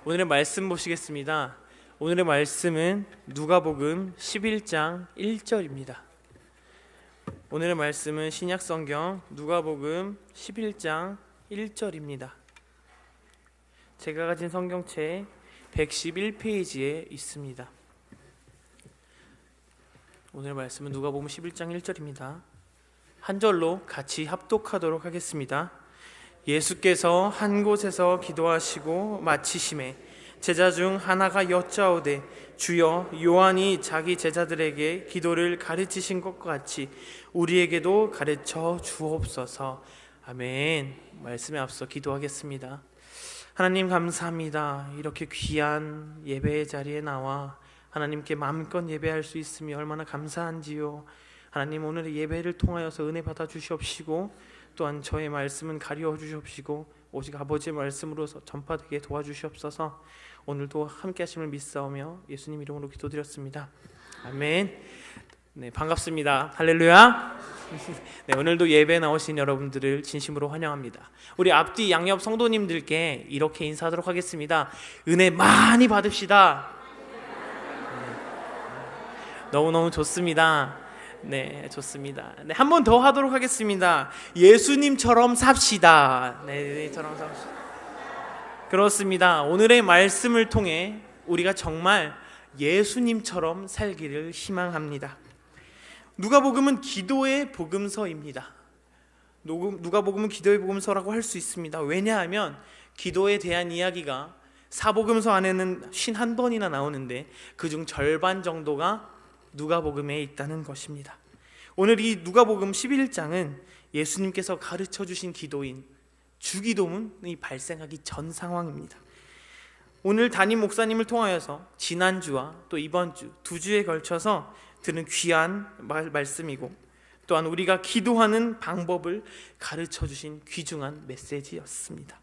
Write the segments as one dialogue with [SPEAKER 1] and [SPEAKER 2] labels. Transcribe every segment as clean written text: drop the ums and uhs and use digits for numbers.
[SPEAKER 1] 오늘의 말씀 보시겠습니다. 오늘의 말씀은 누가복음 11장 1절입니다. 오늘의 말씀은 신약성경 누가복음 11장 1절입니다. 제가 가진 성경책 111페이지에 있습니다. 오늘의 말씀은 누가복음 11장 1절입니다. 한 절로 같이 합독하도록 하겠습니다. 예수께서 한 곳에서 기도하시고 마치심에 제자 중 하나가 여짜오되 주여, 요한이 자기 제자들에게 기도를 가르치신 것과 같이 우리에게도 가르쳐 주옵소서. 아멘. 말씀에 앞서 기도하겠습니다. 하나님 감사합니다. 이렇게 귀한 예배의 자리에 나와 하나님께 마음껏 예배할 수 있으며 얼마나 감사한지요. 하나님, 오늘의 예배를 통하여서 은혜 받아 주시옵시고 또한 저의 말씀은 가리워 주시옵시고 오직 아버지의 말씀으로서 전파되게 도와주시옵소서. 오늘도 함께 하심을 믿사오며 예수님 이름으로 기도드렸습니다. 아멘. 네, 반갑습니다. 할렐루야. 네, 오늘도 예배에 나오신 여러분들을 진심으로 환영합니다. 우리 앞뒤 양옆 성도님들께 이렇게 인사하도록 하겠습니다. 은혜 많이 받읍시다. 네, 너무너무 좋습니다. 네, 좋습니다. 네, 한 번 더 하도록 하겠습니다. 예수님처럼 삽시다. 네, 저처럼 삽시다. 그렇습니다. 오늘의 말씀을 통해 우리가 정말 예수님처럼 살기를 희망합니다. 누가복음은 기도의 복음서입니다. 누가복음은 기도의 복음서라고 할 수 있습니다. 왜냐하면 기도에 대한 이야기가 사복음서 안에는 51번이나 나오는데 그중 절반 정도가 누가복음에 있다는 것입니다. 오늘 이 누가복음 11장은 예수님께서 가르쳐 주신 기도인 주기도문이 발생하기 전 상황입니다. 오늘 담임 목사님을 통하여서 지난주와 또 이번 주 두 주에 걸쳐서 들은 귀한 말씀이고 또한 우리가 기도하는 방법을 가르쳐 주신 귀중한 메시지였습니다.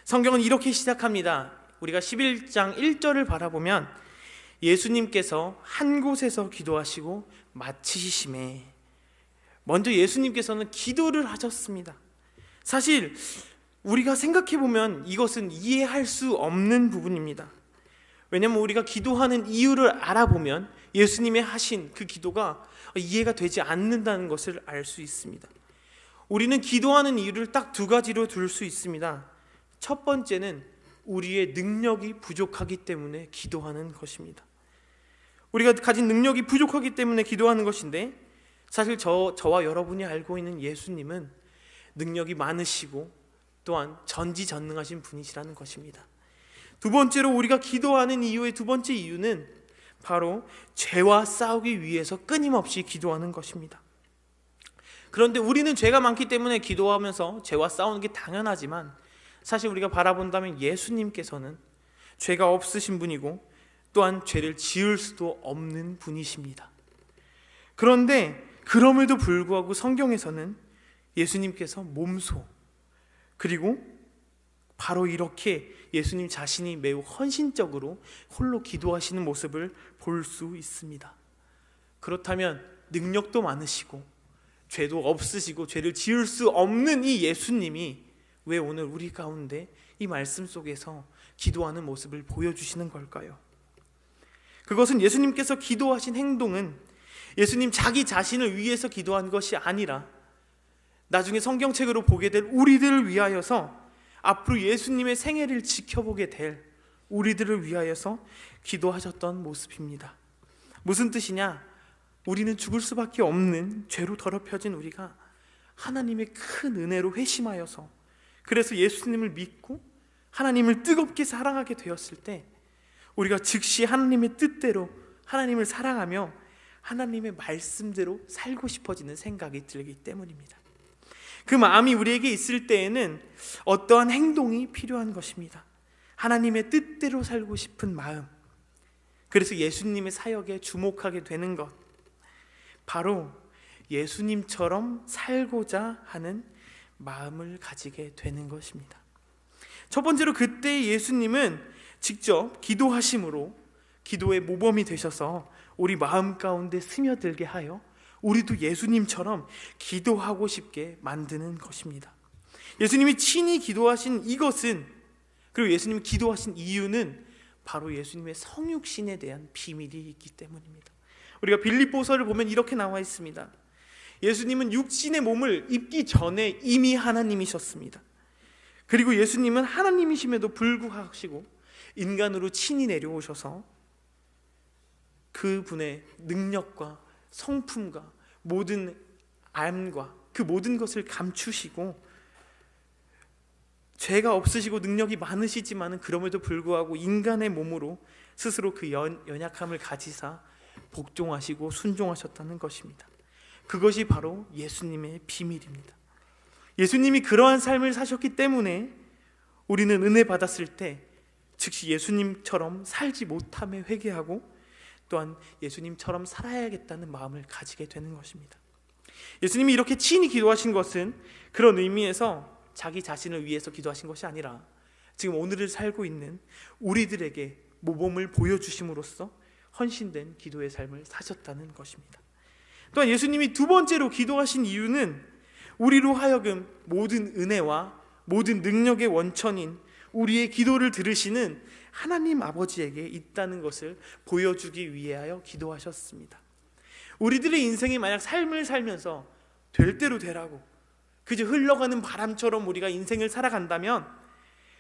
[SPEAKER 1] 성경은 이렇게 시작합니다. 우리가 11장 1절을 바라보면 예수님께서 한 곳에서 기도하시고 마치심에, 먼저 예수님께서는 기도를 하셨습니다. 사실 우리가 생각해보면 이것은 이해할 수 없는 부분입니다. 왜냐하면 우리가 기도하는 이유를 알아보면 예수님의 하신 그 기도가 이해가 되지 않는다는 것을 알 수 있습니다. 우리는 기도하는 이유를 딱 두 가지로 둘 수 있습니다. 첫 번째는 우리의 능력이 부족하기 때문에 기도하는 것입니다. 우리가 가진 능력이 부족하기 때문에 기도하는 것인데, 사실 저와 여러분이 알고 있는 예수님은 능력이 많으시고 또한 전지전능하신 분이시라는 것입니다. 두 번째로 우리가 기도하는 이유의 두 번째 이유는 바로 죄와 싸우기 위해서 끊임없이 기도하는 것입니다. 그런데 우리는 죄가 많기 때문에 기도하면서 죄와 싸우는 게 당연하지만, 사실 우리가 바라본다면 예수님께서는 죄가 없으신 분이고 또한 죄를 지을 수도 없는 분이십니다. 그런데 그럼에도 불구하고 성경에서는 예수님께서 몸소, 그리고 바로 이렇게 예수님 자신이 매우 헌신적으로 홀로 기도하시는 모습을 볼 수 있습니다. 그렇다면 능력도 많으시고 죄도 없으시고 죄를 지을 수 없는 이 예수님이 왜 오늘 우리 가운데 이 말씀 속에서 기도하는 모습을 보여주시는 걸까요? 그것은 예수님께서 기도하신 행동은 예수님 자기 자신을 위해서 기도한 것이 아니라 나중에 성경책으로 보게 될 우리들을 위하여서, 앞으로 예수님의 생애를 지켜보게 될 우리들을 위하여서 기도하셨던 모습입니다. 무슨 뜻이냐? 우리는 죽을 수밖에 없는 죄로 더럽혀진 우리가 하나님의 큰 은혜로 회심하여서, 그래서 예수님을 믿고 하나님을 뜨겁게 사랑하게 되었을 때 우리가 즉시 하나님의 뜻대로 하나님을 사랑하며 하나님의 말씀대로 살고 싶어지는 생각이 들기 때문입니다. 그 마음이 우리에게 있을 때에는 어떠한 행동이 필요한 것입니다. 하나님의 뜻대로 살고 싶은 마음, 그래서 예수님의 사역에 주목하게 되는 것, 바로 예수님처럼 살고자 하는 마음을 가지게 되는 것입니다. 첫 번째로 그때 예수님은 직접 기도하심으로 기도의 모범이 되셔서 우리 마음 가운데 스며들게 하여 우리도 예수님처럼 기도하고 싶게 만드는 것입니다. 예수님이 친히 기도하신 이것은 그리고 예수님이 기도하신 이유는 바로 예수님의 성육신에 대한 비밀이 있기 때문입니다. 우리가 빌립보서를 보면 이렇게 나와 있습니다. 예수님은 육신의 몸을 입기 전에 이미 하나님이셨습니다. 그리고 예수님은 하나님이심에도 불구하고 인간으로 친히 내려오셔서 그분의 능력과 성품과 모든 암과 그 모든 것을 감추시고, 죄가 없으시고 능력이 많으시지만 그럼에도 불구하고 인간의 몸으로 스스로 그 연약함을 가지사 복종하시고 순종하셨다는 것입니다. 그것이 바로 예수님의 비밀입니다. 예수님이 그러한 삶을 사셨기 때문에 우리는 은혜 받았을 때 즉시 예수님처럼 살지 못함에 회개하고 또한 예수님처럼 살아야겠다는 마음을 가지게 되는 것입니다. 예수님이 이렇게 친히 기도하신 것은 그런 의미에서 자기 자신을 위해서 기도하신 것이 아니라 지금 오늘을 살고 있는 우리들에게 모범을 보여주심으로써 헌신된 기도의 삶을 사셨다는 것입니다. 또한 예수님이 두 번째로 기도하신 이유는 우리로 하여금 모든 은혜와 모든 능력의 원천인 우리의 기도를 들으시는 하나님 아버지에게 있다는 것을 보여주기 위하여 기도하셨습니다. 우리들의 인생이 만약 삶을 살면서 될 대로 되라고 그저 흘러가는 바람처럼 우리가 인생을 살아간다면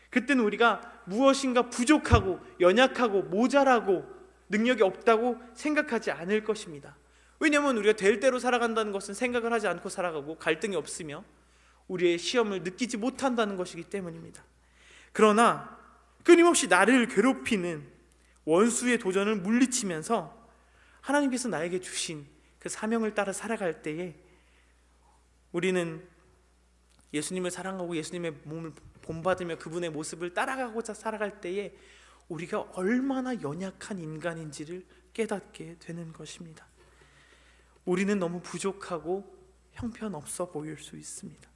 [SPEAKER 1] 그때는 우리가 무엇인가 부족하고 연약하고 모자라고 능력이 없다고 생각하지 않을 것입니다. 왜냐하면 우리가 될 대로 살아간다는 것은 생각을 하지 않고 살아가고 갈등이 없으며 우리의 시험을 느끼지 못한다는 것이기 때문입니다. 그러나 끊임없이 나를 괴롭히는 원수의 도전을 물리치면서 하나님께서 나에게 주신 그 사명을 따라 살아갈 때에 우리는 예수님을 사랑하고 예수님의 몸을 본받으며 그분의 모습을 따라가고자 살아갈 때에 우리가 얼마나 연약한 인간인지를 깨닫게 되는 것입니다. 우리는 너무 부족하고 형편없어 보일 수 있습니다.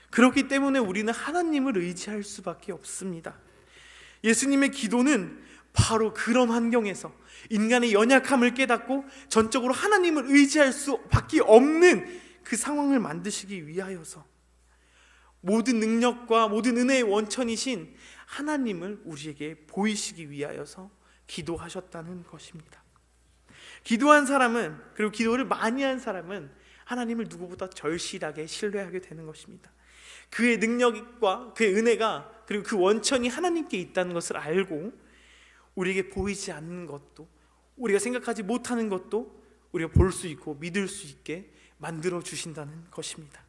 [SPEAKER 1] 그렇기 때문에 우리는 하나님을 의지할 수밖에 없습니다. 예수님의 기도는 바로 그런 환경에서 인간의 연약함을 깨닫고 전적으로 하나님을 의지할 수밖에 없는 그 상황을 만드시기 위하여서 모든 능력과 모든 은혜의 원천이신 하나님을 우리에게 보이시기 위하여서 기도하셨다는 것입니다. 기도한 사람은, 그리고 기도를 많이 한 사람은 하나님을 누구보다 절실하게 신뢰하게 되는 것입니다. 그의 능력과 그의 은혜가 그리고 그 원천이 하나님께 있다는 것을 알고 우리에게 보이지 않는 것도, 우리가 생각하지 못하는 것도 우리가 볼 수 있고 믿을 수 있게 만들어 주신다는 것입니다.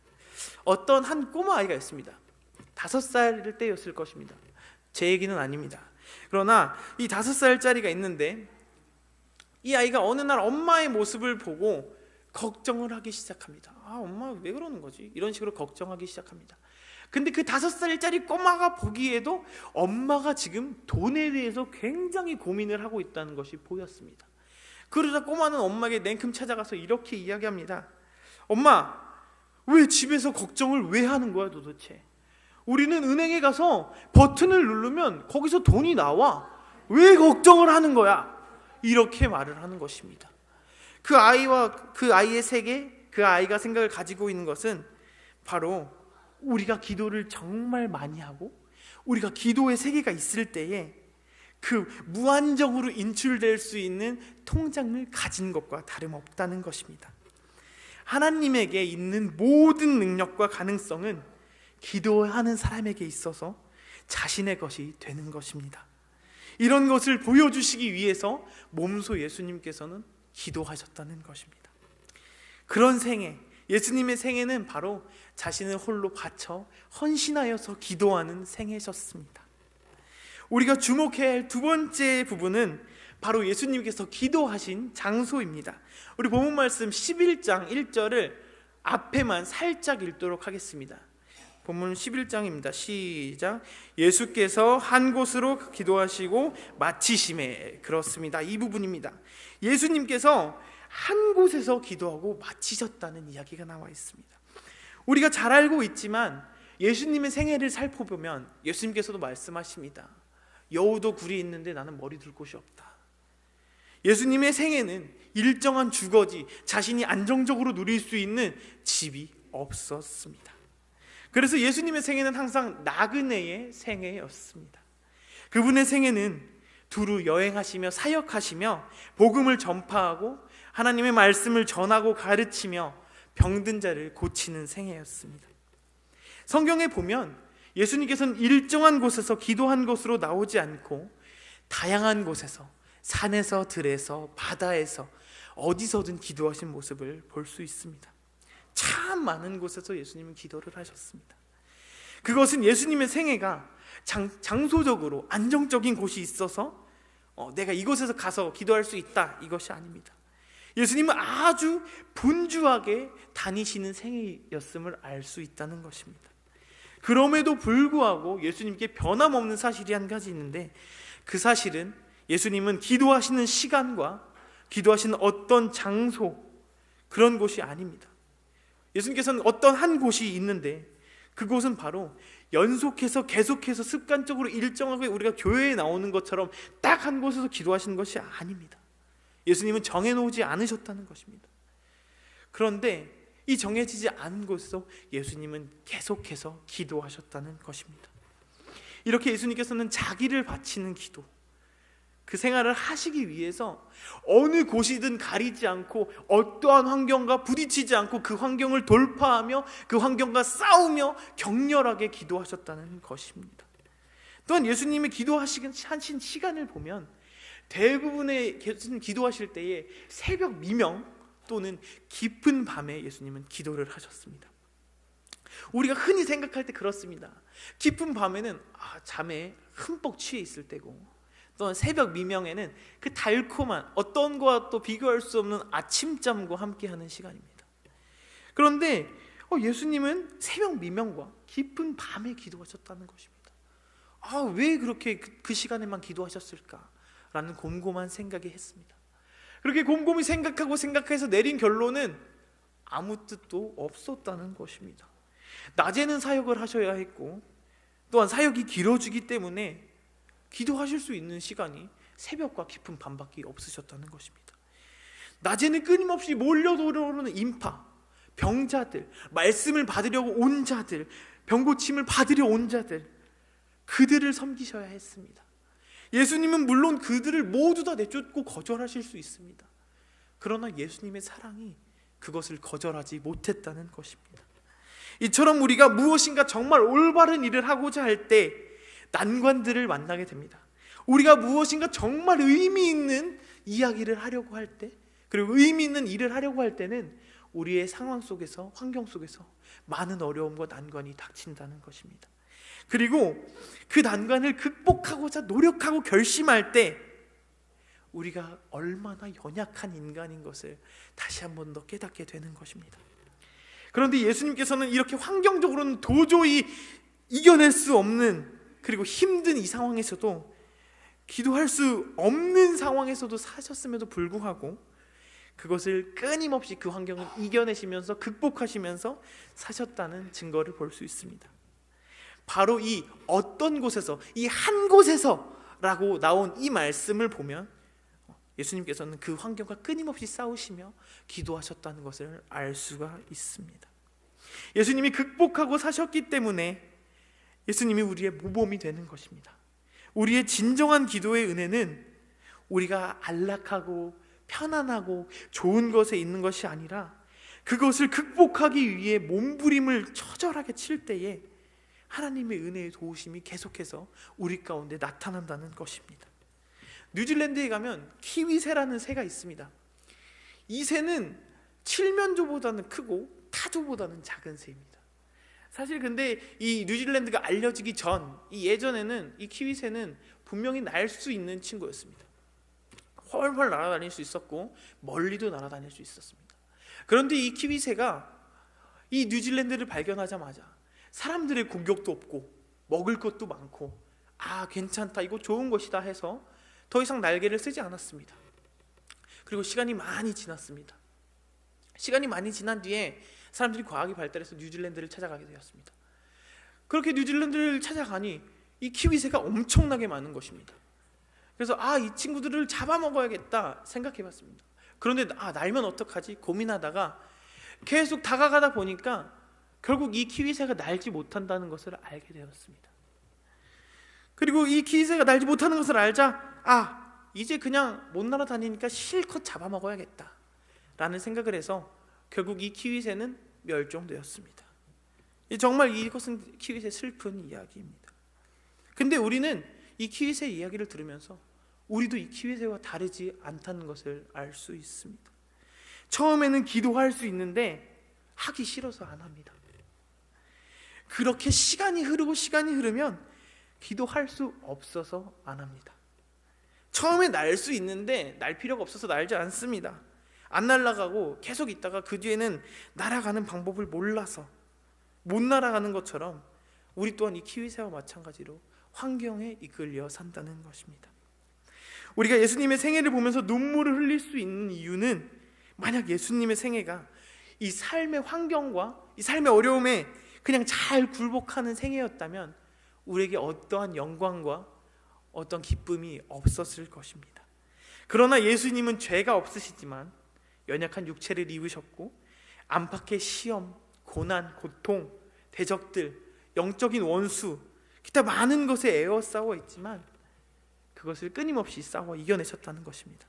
[SPEAKER 1] 어떤 한 꼬마 아이가 있습니다. 5살 때였을 것입니다. 제 얘기는 아닙니다. 그러나 이 5살짜리가 있는데 이 아이가 어느 날 엄마의 모습을 보고 걱정을 하기 시작합니다. 엄마 왜 그러는 거지? 이런 식으로 걱정하기 시작합니다. 근데 그 5살짜리 꼬마가 보기에도 엄마가 지금 돈에 대해서 굉장히 고민을 하고 있다는 것이 보였습니다. 그러자 꼬마는 엄마에게 냉큼 찾아가서 이렇게 이야기합니다. 엄마, 왜 집에서 걱정을 왜 하는 거야 도대체? 우리는 은행에 가서 버튼을 누르면 거기서 돈이 나와. 왜 걱정을 하는 거야? 이렇게 말을 하는 것입니다. 그 아이와 그 아이의 세계, 그 아이가 생각을 가지고 있는 것은 바로 우리가 기도를 정말 많이 하고 우리가 기도의 세계가 있을 때에 그 무한정으로 인출될 수 있는 통장을 가진 것과 다름없다는 것입니다. 하나님에게 있는 모든 능력과 가능성은 기도하는 사람에게 있어서 자신의 것이 되는 것입니다. 이런 것을 보여주시기 위해서 몸소 예수님께서는 기도하셨다는 것입니다. 그런 생애, 예수님의 생애는 바로 자신을 홀로 바쳐 헌신하여서 기도하는 생애셨습니다. 우리가 주목해야 할 두 번째 부분은 바로 예수님께서 기도하신 장소입니다. 우리 본문 말씀 11장 1절을 앞에만 살짝 읽도록 하겠습니다. 본문 11장입니다. 시작. 예수께서 한 곳으로 기도하시고 마치심에, 그렇습니다. 이 부분입니다. 예수님께서 한 곳에서 기도하고 마치셨다는 이야기가 나와 있습니다. 우리가 잘 알고 있지만 예수님의 생애를 살펴보면 예수님께서도 말씀하십니다. 여우도 굴이 있는데 나는 머리 둘 곳이 없다. 예수님의 생애는 일정한 주거지, 자신이 안정적으로 누릴 수 있는 집이 없었습니다. 그래서 예수님의 생애는 항상 나그네의 생애였습니다. 그분의 생애는 두루 여행하시며 사역하시며 복음을 전파하고 하나님의 말씀을 전하고 가르치며 병든 자를 고치는 생애였습니다. 성경에 보면 예수님께서는 일정한 곳에서 기도한 곳으로 나오지 않고 다양한 곳에서, 산에서 들에서 바다에서 어디서든 기도하신 모습을 볼 수 있습니다. 참 많은 곳에서 예수님은 기도를 하셨습니다. 그것은 예수님의 생애가 장소적으로 안정적인 곳이 있어서 내가 이곳에서 가서 기도할 수 있다, 이것이 아닙니다. 예수님은 아주 분주하게 다니시는 생애였음을 알 수 있다는 것입니다. 그럼에도 불구하고 예수님께 변함없는 사실이 한 가지 있는데, 그 사실은 예수님은 기도하시는 시간과 기도하시는 어떤 장소, 그런 곳이 아닙니다. 예수님께서는 어떤 한 곳이 있는데 그곳은 바로 연속해서 계속해서 습관적으로 일정하게 우리가 교회에 나오는 것처럼 딱 한 곳에서 기도하시는 것이 아닙니다. 예수님은 정해놓지 않으셨다는 것입니다. 그런데 이 정해지지 않은 곳에서 예수님은 계속해서 기도하셨다는 것입니다. 이렇게 예수님께서는 자기를 바치는 기도, 그 생활을 하시기 위해서 어느 곳이든 가리지 않고 어떠한 환경과 부딪히지 않고 그 환경을 돌파하며 그 환경과 싸우며 격렬하게 기도하셨다는 것입니다. 또한 예수님이 기도하신 시간을 보면 대부분의 예수님 기도하실 때에 새벽 미명 또는 깊은 밤에 예수님은 기도를 하셨습니다. 우리가 흔히 생각할 때 그렇습니다. 깊은 밤에는 잠에 흠뻑 취해 있을 때고, 또는 새벽 미명에는 그 달콤한 어떤 것과 또 비교할 수 없는 아침잠과 함께하는 시간입니다. 그런데 예수님은 새벽 미명과 깊은 밤에 기도하셨다는 것입니다. 왜 그렇게 그 시간에만 기도하셨을까? 라는 곰곰한 생각이 했습니다. 그렇게 곰곰이 생각해서 내린 결론은 아무 뜻도 없었다는 것입니다. 낮에는 사역을 하셔야 했고, 또한 사역이 길어지기 때문에 기도하실 수 있는 시간이 새벽과 깊은 밤밖에 없으셨다는 것입니다. 낮에는 끊임없이 몰려들어오는 인파, 병자들, 말씀을 받으려고 온 자들, 병고침을 받으려 온 자들, 그들을 섬기셔야 했습니다. 예수님은 물론 그들을 모두 다 내쫓고 거절하실 수 있습니다. 그러나 예수님의 사랑이 그것을 거절하지 못했다는 것입니다. 이처럼 우리가 무엇인가 정말 올바른 일을 하고자 할 때 난관들을 만나게 됩니다. 우리가 무엇인가 정말 의미 있는 이야기를 하려고 할 때, 그리고 의미 있는 일을 하려고 할 때는 우리의 상황 속에서, 환경 속에서 많은 어려움과 난관이 닥친다는 것입니다. 그리고 그 난관을 극복하고자 노력하고 결심할 때 우리가 얼마나 연약한 인간인 것을 다시 한 번 더 깨닫게 되는 것입니다. 그런데 예수님께서는 이렇게 환경적으로는 도저히 이겨낼 수 없는, 그리고 힘든 이 상황에서도, 기도할 수 없는 상황에서도 사셨음에도 불구하고 그것을 끊임없이 그 환경을 이겨내시면서 극복하시면서 사셨다는 증거를 볼 수 있습니다. 바로 이 어떤 곳에서, 이 한 곳에서 라고 나온 이 말씀을 보면 예수님께서는 그 환경과 끊임없이 싸우시며 기도하셨다는 것을 알 수가 있습니다. 예수님이 극복하고 사셨기 때문에 예수님이 우리의 모범이 되는 것입니다. 우리의 진정한 기도의 은혜는 우리가 안락하고 편안하고 좋은 것에 있는 것이 아니라 그것을 극복하기 위해 몸부림을 처절하게 칠 때에 하나님의 은혜의 도우심이 계속해서 우리 가운데 나타난다는 것입니다. 뉴질랜드에 가면 키위새라는 새가 있습니다. 이 새는 칠면조보다는 크고 타조보다는 작은 새입니다. 사실 근데 이 뉴질랜드가 알려지기 전, 이 예전에는 이 키위새는 분명히 날 수 있는 친구였습니다. 훨훨 날아다닐 수 있었고 멀리도 날아다닐 수 있었습니다. 그런데 이 키위새가 이 뉴질랜드를 발견하자마자 사람들의 공격도 없고 먹을 것도 많고 괜찮다, 이거 좋은 것이다 해서 더 이상 날개를 쓰지 않았습니다. 그리고 시간이 많이 지났습니다. 시간이 많이 지난 뒤에 사람들이 과학이 발달해서 뉴질랜드를 찾아가게 되었습니다. 그렇게 뉴질랜드를 찾아가니 이 키위새가 엄청나게 많은 것입니다. 그래서 이 친구들을 잡아먹어야겠다 생각해봤습니다. 그런데 날면 어떡하지 고민하다가 계속 다가가다 보니까 결국 이 키위새가 날지 못한다는 것을 알게 되었습니다. 그리고 이 키위새가 날지 못하는 것을 알자 이제 그냥 못 날아다니니까 실컷 잡아먹어야겠다 라는 생각을 해서 결국 이 키위새는 멸종되었습니다. 정말 이것은 키위새 슬픈 이야기입니다. 근데 우리는 이 키위새 이야기를 들으면서 우리도 이 키위새와 다르지 않다는 것을 알 수 있습니다. 처음에는 기도할 수 있는데 하기 싫어서 안 합니다. 그렇게 시간이 흐르면 기도할 수 없어서 안 합니다. 처음에 날 수 있는데 날 필요가 없어서 날지 않습니다. 안 날아가고 계속 있다가 그 뒤에는 날아가는 방법을 몰라서 못 날아가는 것처럼 우리 또한 이 키위새와 마찬가지로 환경에 이끌려 산다는 것입니다. 우리가 예수님의 생애를 보면서 눈물을 흘릴 수 있는 이유는 만약 예수님의 생애가 이 삶의 환경과 이 삶의 어려움에 그냥 잘 굴복하는 생애였다면 우리에게 어떠한 영광과 어떤 기쁨이 없었을 것입니다. 그러나 예수님은 죄가 없으시지만 연약한 육체를 입으셨고 안팎의 시험, 고난, 고통, 대적들, 영적인 원수, 기타 많은 것에 에워싸워 있지만 그것을 끊임없이 싸워 이겨내셨다는 것입니다.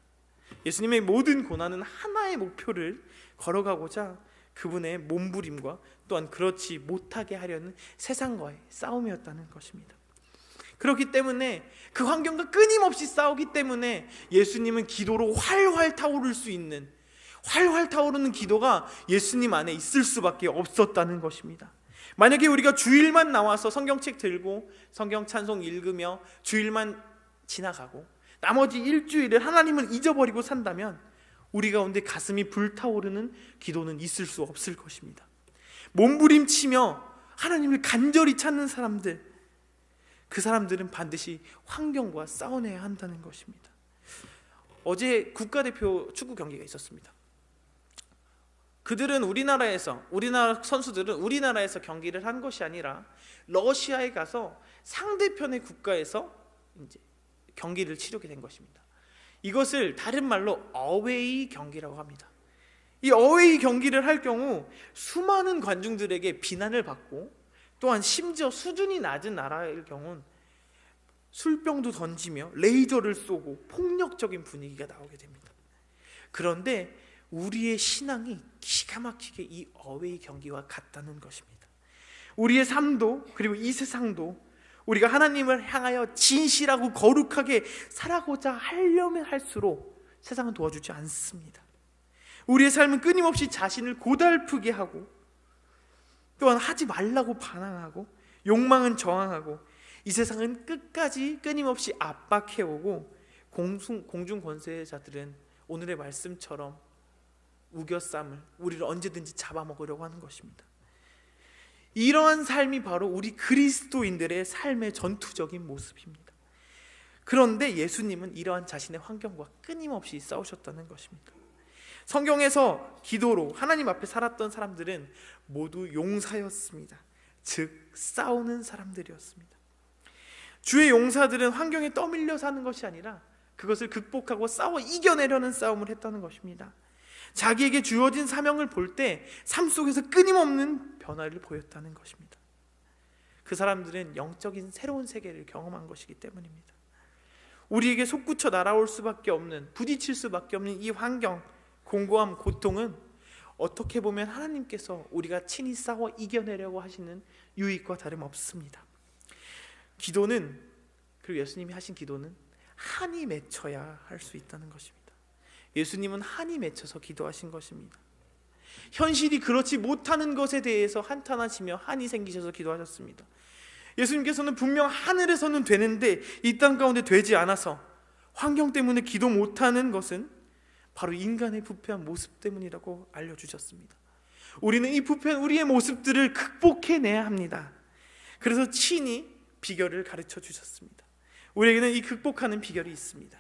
[SPEAKER 1] 예수님의 모든 고난은 하나의 목표를 걸어가고자 그분의 몸부림과 또한 그렇지 못하게 하려는 세상과의 싸움이었다는 것입니다. 그렇기 때문에 그 환경과 끊임없이 싸우기 때문에 예수님은 기도로 활활 타오르는 기도가 예수님 안에 있을 수밖에 없었다는 것입니다. 만약에 우리가 주일만 나와서 성경책 들고 성경 찬송 읽으며 주일만 지나가고 나머지 일주일을 하나님을 잊어버리고 산다면 우리 가운데 가슴이 불타오르는 기도는 있을 수 없을 것입니다. 몸부림치며 하나님을 간절히 찾는 사람들, 그 사람들은 반드시 환경과 싸워내야 한다는 것입니다. 어제 국가대표 축구 경기가 있었습니다. 그들은 우리나라 선수들은 우리나라에서 경기를 한 것이 아니라 러시아에 가서 상대편의 국가에서 이제 경기를 치르게 된 것입니다. 이것을 다른 말로 어웨이 경기라고 합니다. 이 어웨이 경기를 할 경우 수많은 관중들에게 비난을 받고 또한 심지어 수준이 낮은 나라일 경우는 술병도 던지며 레이저를 쏘고 폭력적인 분위기가 나오게 됩니다. 그런데 우리의 신앙이 기가 막히게 이 어웨이 경기와 같다는 것입니다. 우리의 삶도 그리고 이 세상도 우리가 하나님을 향하여 진실하고 거룩하게 살아고자 하려면 할수록 세상은 도와주지 않습니다. 우리의 삶은 끊임없이 자신을 고달프게 하고 또한 하지 말라고 반항하고 욕망은 저항하고 이 세상은 끝까지 끊임없이 압박해오고 공중 권세자들은 오늘의 말씀처럼 우겨쌈을 우리를 언제든지 잡아먹으려고 하는 것입니다. 이러한 삶이 바로 우리 그리스도인들의 삶의 전투적인 모습입니다. 그런데 예수님은 이러한 자신의 환경과 끊임없이 싸우셨다는 것입니다. 성경에서 기도로 하나님 앞에 살았던 사람들은 모두 용사였습니다. 즉 싸우는 사람들이었습니다. 주의 용사들은 환경에 떠밀려 사는 것이 아니라 그것을 극복하고 싸워 이겨내려는 싸움을 했다는 것입니다. 자기에게 주어진 사명을 볼 때 삶 속에서 끊임없는 변화를 보였다는 것입니다. 그 사람들은 영적인 새로운 세계를 경험한 것이기 때문입니다. 우리에게 솟구쳐 날아올 수밖에 없는, 부딪힐 수밖에 없는 이 환경, 공고함, 고통은 어떻게 보면 하나님께서 우리가 친히 싸워 이겨내려고 하시는 유익과 다름없습니다. 기도는, 그리고 예수님이 하신 기도는 한이 맺혀야 할 수 있다는 것입니다. 예수님은 한이 맺혀서 기도하신 것입니다. 현실이 그렇지 못하는 것에 대해서 한탄하시며 한이 생기셔서 기도하셨습니다. 예수님께서는 분명 하늘에서는 되는데 이 땅 가운데 되지 않아서 환경 때문에 기도 못하는 것은 바로 인간의 부패한 모습 때문이라고 알려주셨습니다. 우리는 이 부패한 우리의 모습들을 극복해내야 합니다. 그래서 친히 비결을 가르쳐 주셨습니다. 우리에게는 이 극복하는 비결이 있습니다.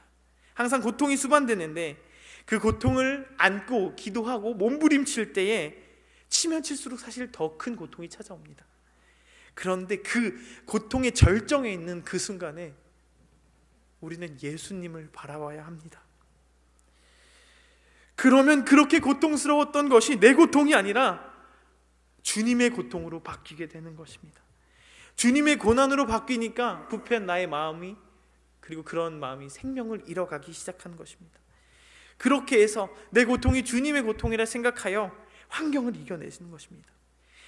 [SPEAKER 1] 항상 고통이 수반되는데 그 고통을 안고 기도하고 몸부림칠 때에 치면 칠수록 사실 더 큰 고통이 찾아옵니다. 그런데 그 고통의 절정에 있는 그 순간에 우리는 예수님을 바라봐야 합니다. 그러면 그렇게 고통스러웠던 것이 내 고통이 아니라 주님의 고통으로 바뀌게 되는 것입니다. 주님의 고난으로 바뀌니까 부패한 나의 마음이, 그리고 그런 마음이 생명을 잃어가기 시작하는 것입니다. 그렇게 해서 내 고통이 주님의 고통이라 생각하여 환경을 이겨내시는 것입니다.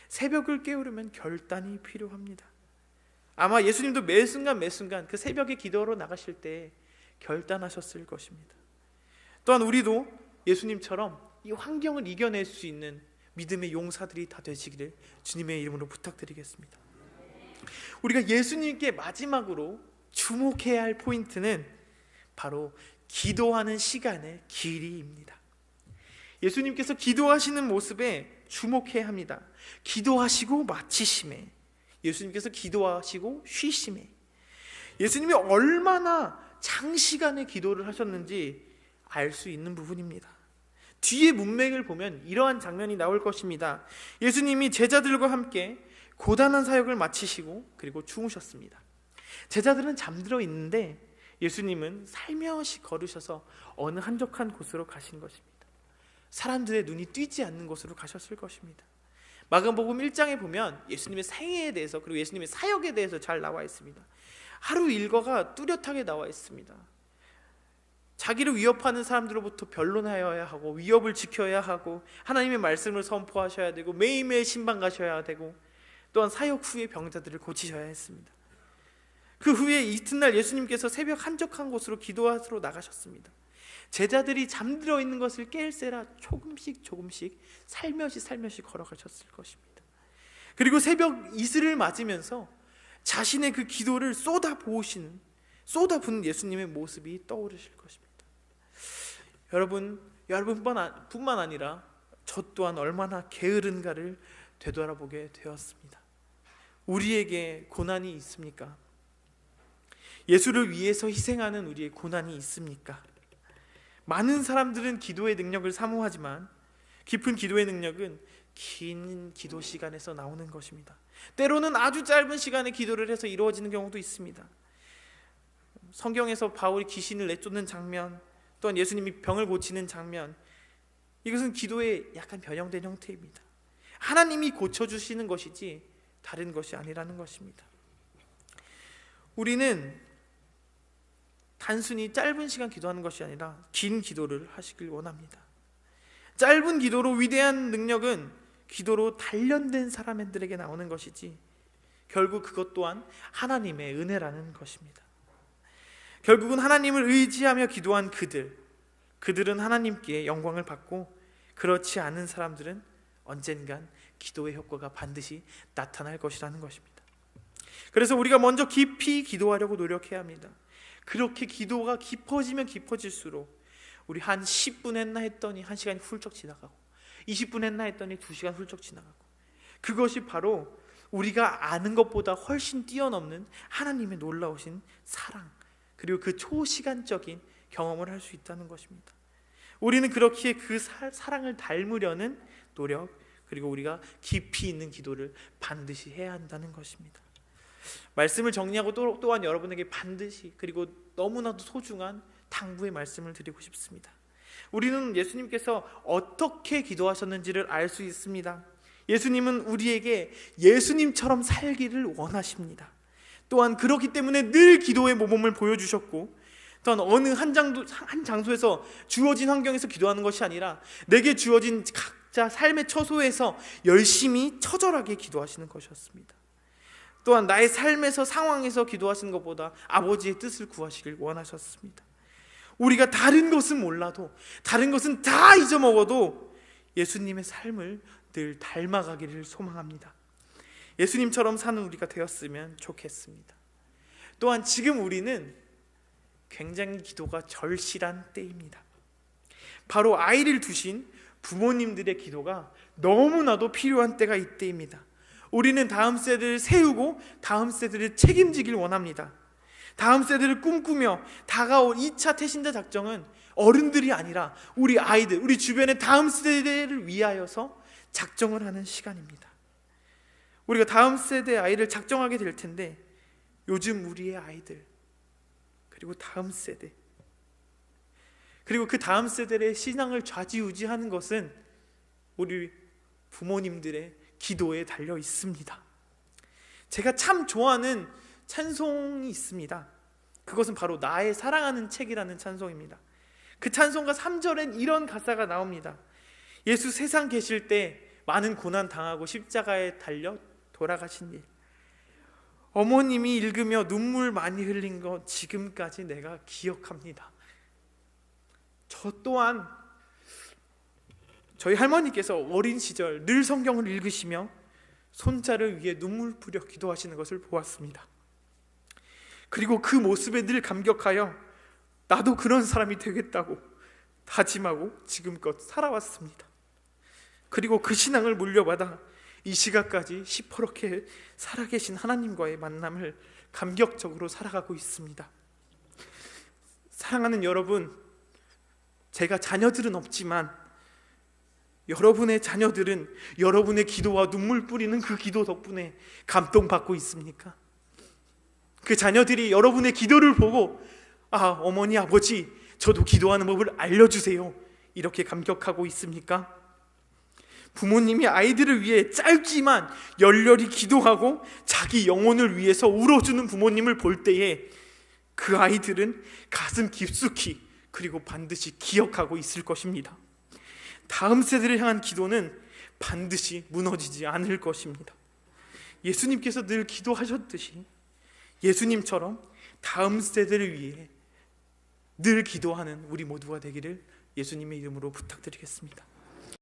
[SPEAKER 1] 새벽을 깨우려면 결단이 필요합니다. 아마 예수님도 매 순간 그 새벽에 기도하러 나가실 때 결단하셨을 것입니다. 또한 우리도 예수님처럼 이 환경을 이겨낼 수 있는 믿음의 용사들이 다 되시기를 주님의 이름으로 부탁드리겠습니다. 우리가 예수님께 마지막으로 주목해야 할 포인트는 바로 기도하는 시간의 길이입니다. 예수님께서 기도하시는 모습에 주목해야 합니다. 기도하시고 마치심에, 예수님께서 기도하시고 쉬심에, 예수님이 얼마나 장시간의 기도를 하셨는지 알 수 있는 부분입니다. 뒤에 문맥을 보면 이러한 장면이 나올 것입니다. 예수님이 제자들과 함께 고단한 사역을 마치시고 그리고 주무셨습니다. 제자들은 잠들어 있는데 예수님은 살며시 걸으셔서 어느 한적한 곳으로 가신 것입니다. 사람들의 눈이 띄지 않는 곳으로 가셨을 것입니다. 마가복음 1장에 보면 예수님의 생애에 대해서, 그리고 예수님의 사역에 대해서 잘 나와 있습니다. 하루 일과가 뚜렷하게 나와 있습니다. 자기를 위협하는 사람들로부터 변론하여야 하고, 위협을 지켜야 하고, 하나님의 말씀을 선포하셔야 되고, 매일매일 신방 가셔야 되고, 또한 사역 후에 병자들을 고치셔야 했습니다. 그 후에 이튿날 예수님께서 새벽 한적한 곳으로 기도하러 나가셨습니다. 제자들이 잠들어 있는 것을 깰세라 조금씩 살며시 걸어가셨을 것입니다. 그리고 새벽 이슬을 맞으면서 자신의 그 기도를 쏟아부은 예수님의 모습이 떠오르실 것입니다. 여러분뿐만 아니라 저 또한 얼마나 게으른가를 되돌아보게 되었습니다. 우리에게 고난이 있습니까? 예수를 위해서 희생하는 우리의 고난이 있습니까? 많은 사람들은 기도의 능력을 사모하지만 깊은 기도의 능력은 긴 기도 시간에서 나오는 것입니다. 때로는 아주 짧은 시간에 기도를 해서 이루어지는 경우도 있습니다. 성경에서 바울이 귀신을 내쫓는 장면, 또한 예수님이 병을 고치는 장면, 이것은 기도의 약간 변형된 형태입니다. 하나님이 고쳐주시는 것이지 다른 것이 아니라는 것입니다. 우리는 단순히 짧은 시간 기도하는 것이 아니라 긴 기도를 하시길 원합니다. 짧은 기도로 위대한 능력은 기도로 단련된 사람들에게 나오는 것이지 결국 그것 또한 하나님의 은혜라는 것입니다. 결국은 하나님을 의지하며 기도한 그들은 하나님께 영광을 받고, 그렇지 않은 사람들은 언젠간 기도의 효과가 반드시 나타날 것이라는 것입니다. 그래서 우리가 먼저 깊이 기도하려고 노력해야 합니다. 그렇게 기도가 깊어지면 깊어질수록 우리 한 10분 했나 했더니 1시간이 훌쩍 지나가고, 20분 했나 했더니 2시간 훌쩍 지나가고, 그것이 바로 우리가 아는 것보다 훨씬 뛰어넘는 하나님의 놀라우신 사랑, 그리고 그 초시간적인 경험을 할 수 있다는 것입니다. 우리는 그렇기에 그 사랑을 닮으려는 노력, 그리고 우리가 깊이 있는 기도를 반드시 해야 한다는 것입니다. 말씀을 정리하고 또한 여러분에게 반드시, 그리고 너무나도 소중한 당부의 말씀을 드리고 싶습니다. 우리는 예수님께서 어떻게 기도하셨는지를 알 수 있습니다. 예수님은 우리에게 예수님처럼 살기를 원하십니다. 또한 그렇기 때문에 늘 기도의 모범을 보여주셨고, 또한 어느 한 장소에서 주어진 환경에서 기도하는 것이 아니라 내게 주어진 각자 삶의 처소에서 열심히 처절하게 기도하시는 것이었습니다. 또한 나의 삶에서 상황에서 기도하시는 것보다 아버지의 뜻을 구하시길 원하셨습니다. 우리가 다른 것은 몰라도, 다른 것은 다 잊어먹어도 예수님의 삶을 늘 닮아가기를 소망합니다. 예수님처럼 사는 우리가 되었으면 좋겠습니다. 또한 지금 우리는 굉장히 기도가 절실한 때입니다. 바로 아이를 두신 부모님들의 기도가 너무나도 필요한 때가 이때입니다. 우리는 다음 세대를 세우고 다음 세대를 책임지길 원합니다. 다음 세대를 꿈꾸며 다가올 2차 태신자 작정은 어른들이 아니라 우리 아이들, 우리 주변의 다음 세대를 위하여서 작정을 하는 시간입니다. 우리가 다음 세대 아이를 작정하게 될 텐데, 요즘 우리의 아이들, 그리고 다음 세대, 그리고 그 다음 세대의 신앙을 좌지우지하는 것은 우리 부모님들의 기도에 달려 있습니다. 제가 참 좋아하는 찬송이 있습니다. 그것은 바로 나의 사랑하는 책이라는 찬송입니다. 그 찬송가 3절엔 이런 가사가 나옵니다. 예수 세상 계실 때 많은 고난 당하고 십자가에 달려 돌아가신 일, 어머님이 읽으며 눈물 많이 흘린 거 지금까지 내가 기억합니다. 저 또한 저희 할머니께서 어린 시절 늘 성경을 읽으시며 손자를 위해 눈물 뿌려 기도하시는 것을 보았습니다. 그리고 그 모습에 늘 감격하여 나도 그런 사람이 되겠다고 다짐하고 지금껏 살아왔습니다. 그리고 그 신앙을 물려받아 이 시각까지 시퍼렇게 살아계신 하나님과의 만남을 감격적으로 살아가고 있습니다. 사랑하는 여러분, 제가 자녀들은 없지만 여러분의 자녀들은 여러분의 기도와 눈물 뿌리는 그 기도 덕분에 감동받고 있습니까? 그 자녀들이 여러분의 기도를 보고 어머니 아버지 저도 기도하는 법을 알려주세요 이렇게 감격하고 있습니까? 부모님이 아이들을 위해 짧지만 열렬히 기도하고 자기 영혼을 위해서 울어주는 부모님을 볼 때에 그 아이들은 가슴 깊숙이 그리고 반드시 기억하고 있을 것입니다. 다음 세대를 향한 기도는 반드시 무너지지 않을 것입니다. 예수님께서 늘 기도하셨듯이 예수님처럼 다음 세대를 위해 늘 기도하는 우리 모두가 되기를 예수님의 이름으로 부탁드리겠습니다.